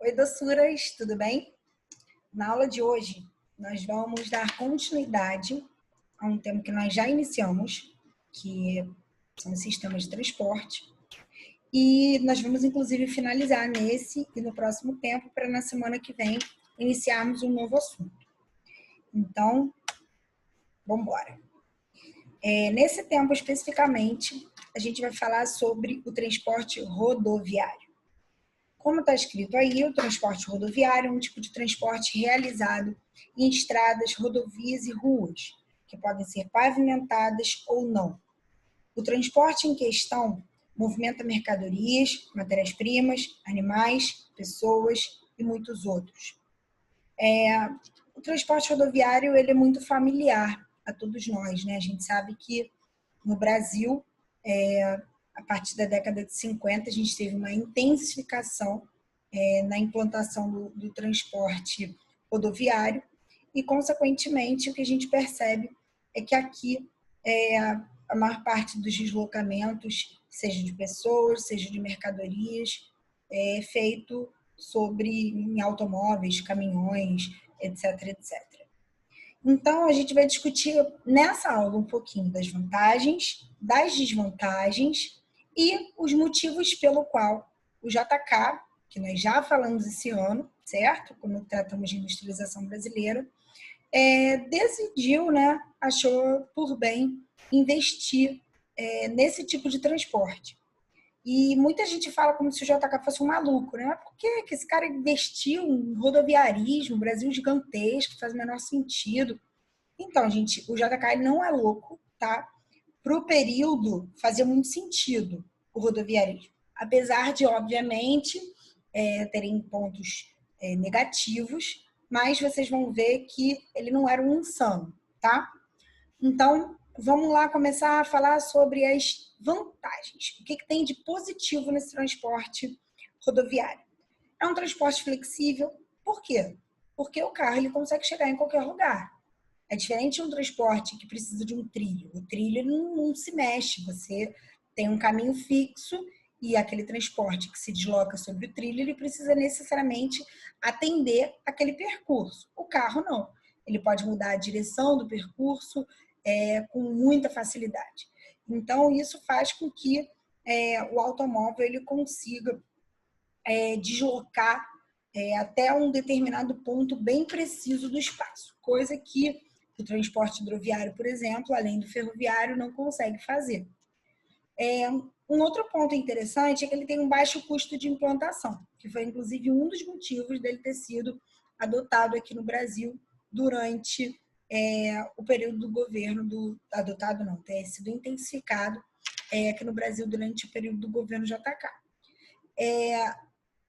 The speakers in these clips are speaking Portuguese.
Oi, doçuras, tudo bem? Na aula de hoje, nós vamos dar continuidade a um tema que nós já iniciamos, que são os sistemas de transporte. E nós vamos, inclusive, finalizar nesse e no próximo tempo, para na semana que vem iniciarmos um novo assunto. Então, vamos embora. Nesse tempo, especificamente, a gente vai falar sobre o transporte rodoviário. Como está escrito aí, o transporte rodoviário é um tipo de transporte realizado em estradas, rodovias e ruas, que podem ser pavimentadas ou não. O transporte em questão movimenta mercadorias, matérias-primas, animais, pessoas e muitos outros. O transporte rodoviário ele é muito familiar a todos nós, né? A gente sabe que no Brasil, a partir da década de 50, a gente teve uma intensificação na implantação do transporte rodoviário e, consequentemente, o que a gente percebe é que aqui a maior parte dos deslocamentos, seja de pessoas, seja de mercadorias, é feito em automóveis, caminhões, etc, etc. Então, a gente vai discutir nessa aula um pouquinho das vantagens, das desvantagens e os motivos pelo qual o JK, que nós já falamos esse ano, certo? Quando tratamos de industrialização brasileira, decidiu, né, achou por bem investir nesse tipo de transporte. E muita gente fala como se o JK fosse um maluco, né? Por que esse cara investiu em rodoviarismo, Brasil gigantesco, faz o menor sentido. Então, gente, o JK não é louco, tá? Para o período, fazia muito sentido o rodoviarismo. Apesar de, obviamente, terem pontos negativos, mas vocês vão ver que ele não era um insano, tá? Então, vamos lá começar a falar sobre as vantagens. O que tem de positivo nesse transporte rodoviário? É um transporte flexível. Por quê? Porque o carro ele consegue chegar em qualquer lugar. É diferente de um transporte que precisa de um trilho. O trilho não se mexe, você tem um caminho fixo e aquele transporte que se desloca sobre o trilho, ele precisa necessariamente atender aquele percurso. O carro não. Ele pode mudar a direção do percurso com muita facilidade. Então, isso faz com que o automóvel ele consiga deslocar até um determinado ponto bem preciso do espaço, coisa que o transporte hidroviário, por exemplo, além do ferroviário, não consegue fazer. Um outro ponto interessante é que ele tem um baixo custo de implantação, que foi inclusive um dos motivos dele ter sido adotado aqui no Brasil durante o período do governo adotado não, ter sido intensificado aqui no Brasil durante o período do governo JK.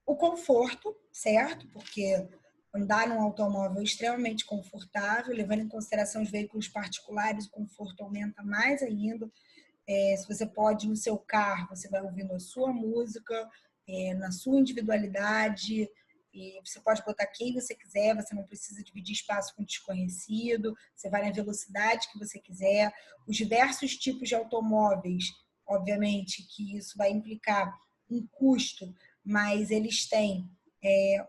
O conforto, certo? Porque andar num automóvel é extremamente confortável, levando em consideração os veículos particulares, o conforto aumenta mais ainda. Se você pode, no seu carro, você vai ouvindo a sua música, na sua individualidade, e você pode botar quem você quiser, você não precisa dividir espaço com desconhecido, você vai na velocidade que você quiser. Os diversos tipos de automóveis, obviamente que isso vai implicar um custo, mas eles têm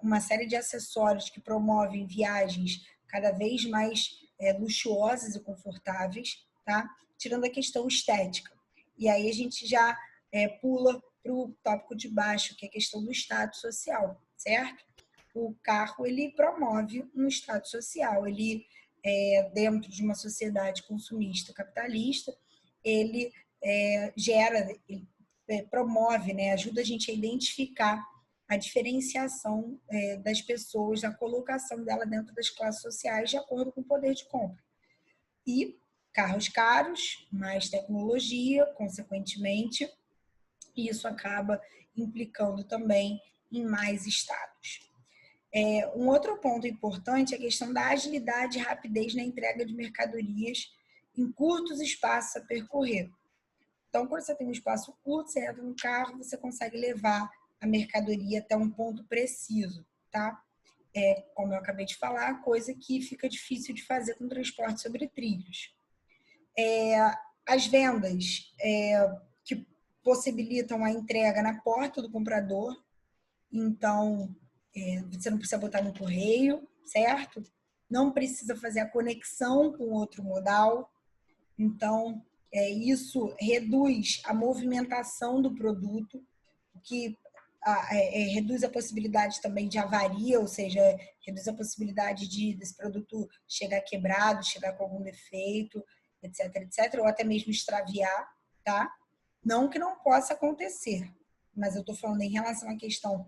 uma série de acessórios que promovem viagens cada vez mais luxuosas e confortáveis, tá? Tirando a questão estética. E aí a gente já pula para o tópico de baixo, que é a questão do status social, certo? O carro, ele promove um status social, ele, dentro de uma sociedade consumista capitalista, ele gera, ele promove, né, ajuda a gente a identificar a diferenciação das pessoas, a colocação dela dentro das classes sociais de acordo com o poder de compra. E carros caros, mais tecnologia, consequentemente, isso acaba implicando também em mais estados. Um outro ponto importante é a questão da agilidade e rapidez na entrega de mercadorias em curtos espaços a percorrer. Então, quando você tem um espaço curto, você entra no carro, você consegue levar a mercadoria até um ponto preciso, tá? Como eu acabei de falar, coisa que fica difícil de fazer com transporte sobre trilhos. As vendas que possibilitam a entrega na porta do comprador. Então, Você não precisa botar no correio, certo? Não precisa fazer a conexão com outro modal. Então, isso reduz a movimentação do produto, o que reduz a possibilidade também de avaria, ou seja, reduz a possibilidade desse produto chegar quebrado, chegar com algum defeito, etc, etc, ou até mesmo extraviar, tá? Não que não possa acontecer, mas eu estou falando em relação à questão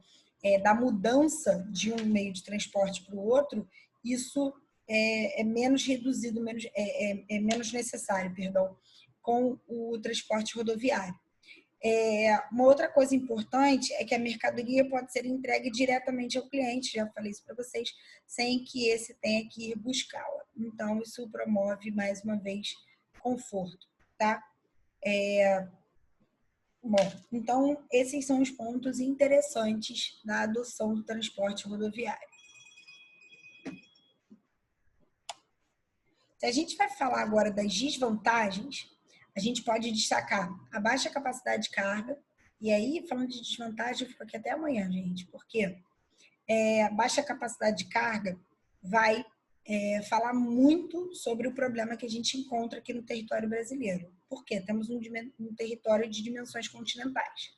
da mudança de um meio de transporte para o outro, isso é menos reduzido, menos necessário, perdão, com o transporte rodoviário. Uma outra coisa importante é que a mercadoria pode ser entregue diretamente ao cliente, já falei isso para vocês, sem que esse tenha que ir buscá-la. Então, isso promove, mais uma vez, conforto, tá? Bom, então, esses são os pontos interessantes da adoção do transporte rodoviário. Se a gente vai falar agora das desvantagens, a gente pode destacar a baixa capacidade de carga. E aí, falando de desvantagem, eu fico aqui até amanhã, gente, porque a baixa capacidade de carga vai falar muito sobre o problema que a gente encontra aqui no território brasileiro. Por quê? Temos um território de dimensões continentais.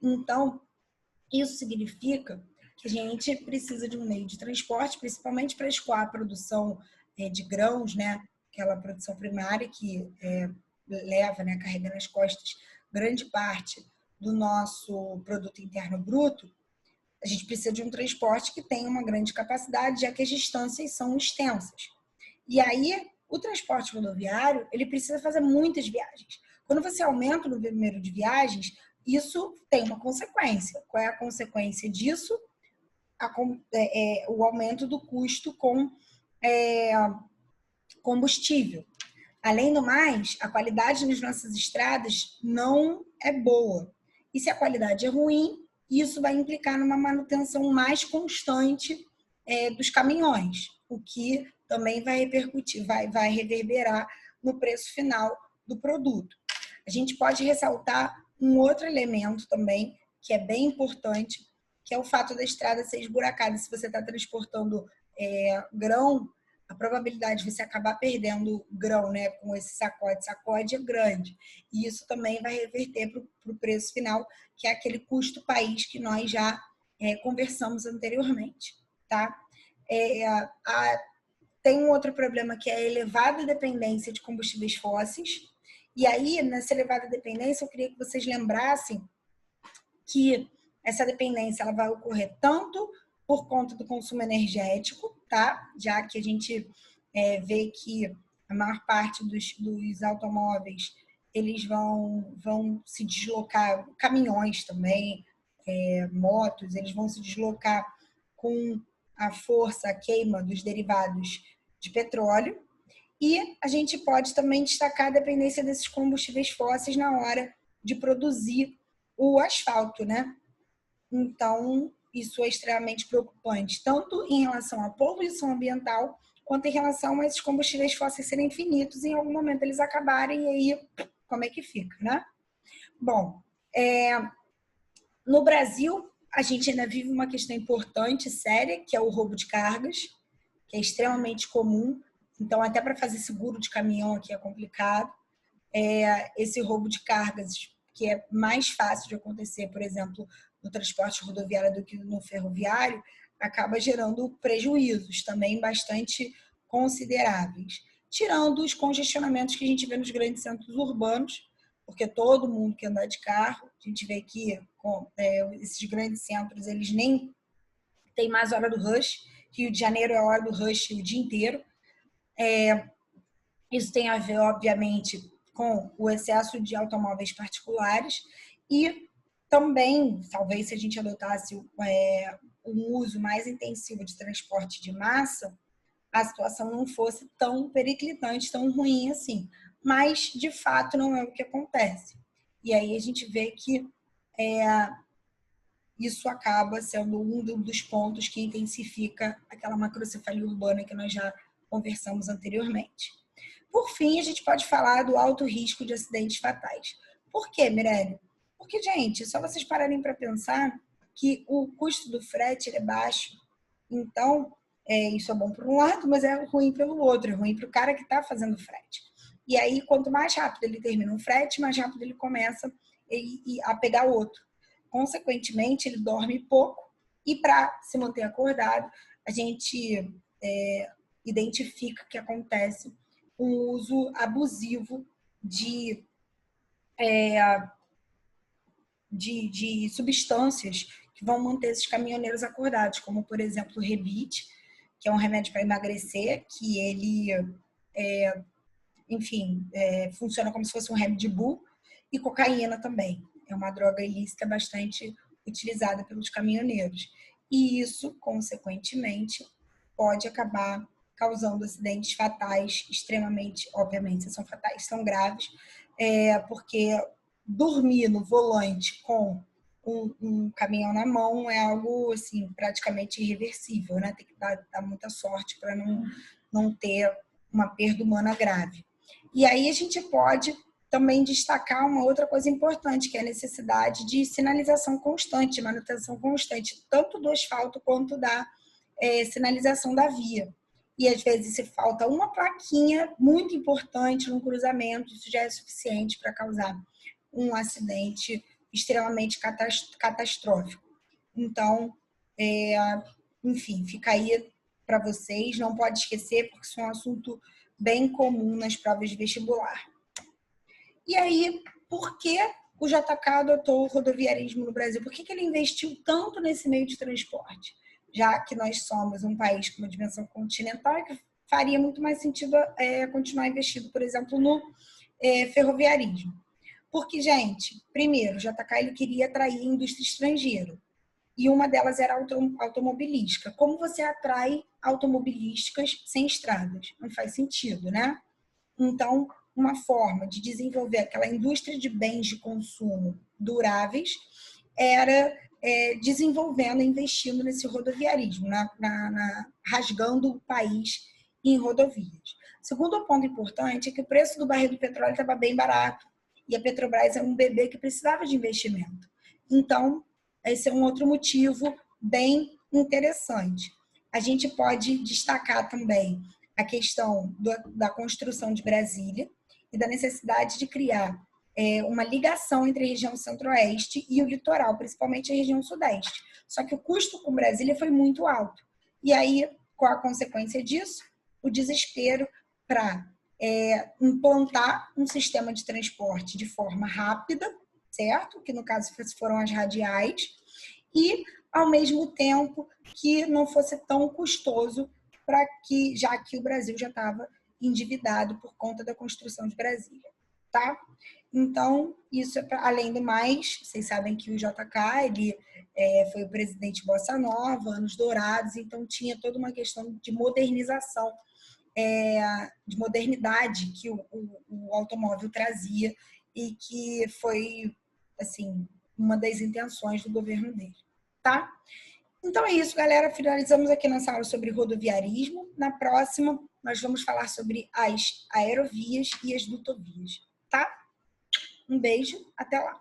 Então, isso significa que a gente precisa de um meio de transporte, principalmente para escoar a produção de grãos, né? Aquela produção primária que leva, né, carrega nas costas grande parte do nosso produto interno bruto. A gente precisa de um transporte que tenha uma grande capacidade, já que as distâncias são extensas. E aí, o transporte rodoviário, ele precisa fazer muitas viagens. Quando você aumenta o número de viagens, isso tem uma consequência. Qual é a consequência disso? O aumento do custo com combustível. Além do mais, a qualidade nas nossas estradas não é boa. E se a qualidade é ruim, isso vai implicar numa manutenção mais constante dos caminhões, o que também vai repercutir, vai reverberar no preço final do produto. A gente pode ressaltar um outro elemento também, que é bem importante, que é o fato da estrada ser esburacada. Se você está transportando grão, a probabilidade de você acabar perdendo grão, né, com esse sacode é grande. E isso também vai reverter para o preço final, que é aquele custo país que nós já conversamos anteriormente, tá? Tem um outro problema que é a elevada dependência de combustíveis fósseis. E aí, nessa elevada dependência, eu queria que vocês lembrassem que essa dependência ela vai ocorrer tanto por conta do consumo energético, tá? Já que a gente vê que a maior parte dos automóveis eles vão se deslocar, caminhões também, motos, eles vão se deslocar com a força, a queima dos derivados de petróleo. E a gente pode também destacar a dependência desses combustíveis fósseis na hora de produzir o asfalto, né? Então, isso é extremamente preocupante, tanto em relação à poluição ambiental, quanto em relação a esses combustíveis fósseis serem finitos e em algum momento eles acabarem, e aí como é que fica, né? Bom, no Brasil, a gente ainda vive uma questão importante, séria, que é o roubo de cargas, que é extremamente comum. Então, até para fazer seguro de caminhão aqui é complicado. Esse roubo de cargas, que é mais fácil de acontecer, por exemplo, no transporte rodoviário do que no ferroviário, acaba gerando prejuízos também bastante consideráveis. Tirando os congestionamentos que a gente vê nos grandes centros urbanos, porque todo mundo quer andar de carro. A gente vê que esses grandes centros, eles nem têm mais hora do rush. Rio de Janeiro é a hora do rush o dia inteiro. Isso tem a ver, obviamente, com o excesso de automóveis particulares e também, talvez, se a gente adotasse um uso mais intensivo de transporte de massa, a situação não fosse tão periclitante, tão ruim assim. Mas, de fato, não é o que acontece. E aí a gente vê que isso acaba sendo um dos pontos que intensifica aquela macrocefalia urbana que nós já conversamos anteriormente. Por fim, a gente pode falar do alto risco de acidentes fatais. Por quê, Mirelle? Porque, gente, só vocês pararem para pensar, que o custo do frete ele é baixo. Então, isso é bom por um lado, mas é ruim pelo outro, é ruim para o cara que está fazendo frete. E aí, quanto mais rápido ele termina um frete, mais rápido ele começa a pegar outro. Consequentemente, ele dorme pouco e, para se manter acordado, a gente identifica que acontece um uso abusivo de substâncias que vão manter esses caminhoneiros acordados, como, por exemplo, o Rebite, que é um remédio para emagrecer, que ele, funciona como se fosse um Red Bull, e cocaína também. É uma droga ilícita bastante utilizada pelos caminhoneiros. E isso, consequentemente, pode acabar causando acidentes fatais, extremamente, obviamente, se são fatais, são graves, porque dormir no volante com um caminhão na mão é algo assim praticamente irreversível, né? Tem que dar muita sorte para não ter uma perda humana grave. E aí a gente pode também destacar uma outra coisa importante, que é a necessidade de sinalização constante, manutenção constante, tanto do asfalto quanto da sinalização da via. E às vezes se falta uma plaquinha muito importante no cruzamento, isso já é suficiente para causar um acidente extremamente catastrófico. Então, enfim, fica aí para vocês. Não pode esquecer, porque isso é um assunto bem comum nas provas de vestibular. E aí, por que o JK adotou o rodoviarismo no Brasil? Por que ele investiu tanto nesse meio de transporte? Já que nós somos um país com uma dimensão continental, que faria muito mais sentido continuar investido, por exemplo, no ferroviarismo. Porque, gente, primeiro, o JK ele queria atrair a indústria estrangeira. E uma delas era automobilística. Como você atrai automobilísticas sem estradas? Não faz sentido, né? Então, uma forma de desenvolver aquela indústria de bens de consumo duráveis era desenvolvendo, investindo nesse rodoviarismo, rasgando o país em rodovias. Segundo ponto importante é que o preço do barril do petróleo estava bem barato e a Petrobras era um bebê que precisava de investimento. Então, esse é um outro motivo bem interessante. A gente pode destacar também a questão da construção de Brasília e da necessidade de criar uma ligação entre a região centro-oeste e o litoral, principalmente a região sudeste. Só que o custo com Brasília foi muito alto. E aí, qual a consequência disso? O desespero para implantar um sistema de transporte de forma rápida, certo? Que no caso foram as radiais, e ao mesmo tempo que não fosse tão custoso já que o Brasil já estava endividado por conta da construção de Brasília, tá? Então, isso além do mais, vocês sabem que o JK, ele foi o presidente Bossa Nova, anos dourados, então tinha toda uma questão de modernização, de modernidade que o automóvel trazia e que foi, assim, uma das intenções do governo dele, tá? Então é isso, galera. Finalizamos aqui nossa aula sobre rodoviarismo. Na próxima, nós vamos falar sobre as aerovias e as dutovias, tá? Um beijo, até lá!